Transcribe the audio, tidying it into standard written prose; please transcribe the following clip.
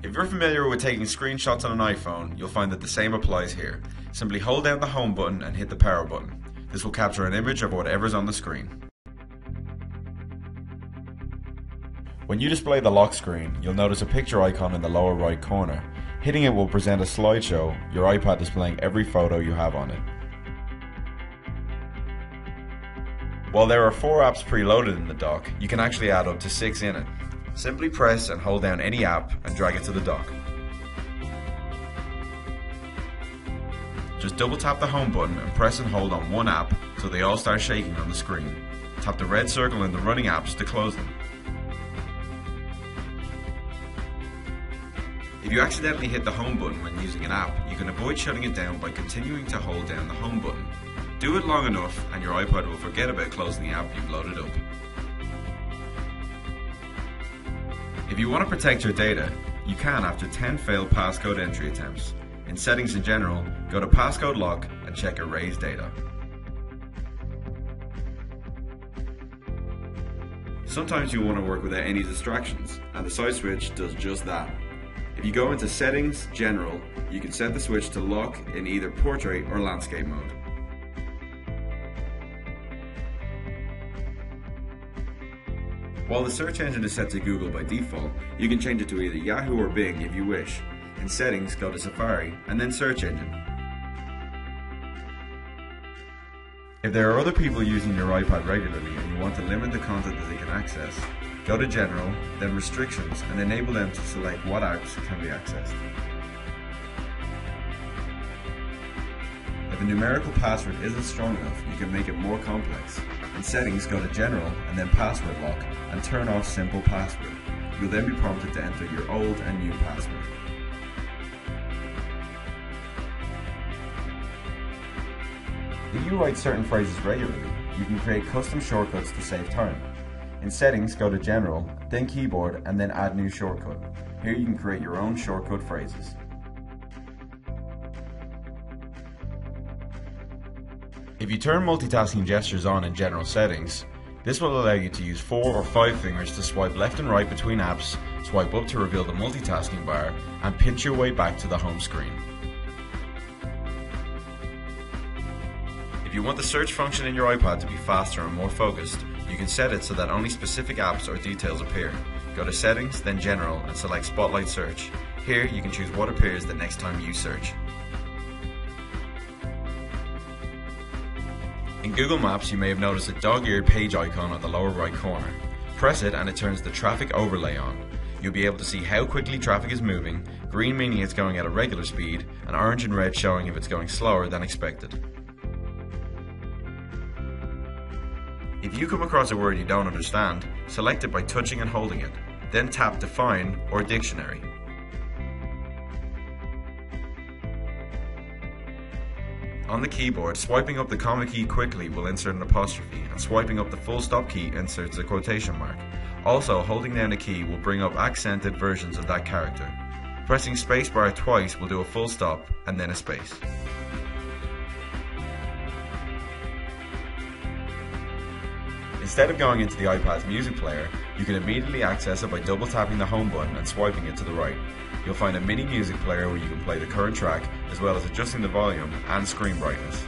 If you're familiar with taking screenshots on an iPhone, you'll find that the same applies here. Simply hold down the home button and hit the power button. This will capture an image of whatever's on the screen. When you display the lock screen, you'll notice a picture icon in the lower right corner. Hitting it will present a slideshow, your iPad displaying every photo you have on it. While there are 4 apps preloaded in the dock, you can actually add up to 6 in it. Simply press and hold down any app and drag it to the dock. Just double tap the home button and press and hold on one app so they all start shaking on the screen. Tap the red circle in the running apps to close them. If you accidentally hit the home button when using an app, you can avoid shutting it down by continuing to hold down the home button. Do it long enough and your iPad will forget about closing the app you've loaded up. If you want to protect your data, you can after 10 failed passcode entry attempts. In settings in general, go to passcode lock and check erase data. Sometimes you want to work without any distractions, and the side switch does just that. If you go into settings, general, you can set the switch to lock in either portrait or landscape mode. While the search engine is set to Google by default, you can change it to either Yahoo or Bing if you wish. In settings, go to Safari and then search engine. If there are other people using your iPad regularly and you want to limit the content that they can access, go to general, then restrictions and enable them to select what apps can be accessed. If a numerical password isn't strong enough, you can make it more complex. In settings, go to general and then password lock and turn off simple password. You'll then be prompted to enter your old and new password. If you write certain phrases regularly, you can create custom shortcuts to save time. In settings, go to general, then keyboard and then add new shortcut. Here you can create your own shortcut phrases. If you turn multitasking gestures on in general settings, this will allow you to use 4 or 5 fingers to swipe left and right between apps, swipe up to reveal the multitasking bar, and pinch your way back to the home screen. If you want the search function in your iPad to be faster and more focused, you can set it so that only specific apps or details appear. Go to settings, then general, and select Spotlight Search. Here you can choose what appears the next time you search. In Google Maps, you may have noticed a dog-eared page icon on the lower right corner. Press it and it turns the traffic overlay on. You'll be able to see how quickly traffic is moving, green meaning it's going at a regular speed, and orange and red showing if it's going slower than expected. If you come across a word you don't understand, select it by touching and holding it, then tap Define or Dictionary. On the keyboard, swiping up the comma key quickly will insert an apostrophe, and swiping up the full stop key inserts a quotation mark. Also, holding down a key will bring up accented versions of that character. Pressing spacebar twice will do a full stop and then a space. Instead of going into the iPad's music player, you can immediately access it by double tapping the home button and swiping it to the right. You'll find a mini music player where you can play the current track, as well as adjusting the volume and screen brightness.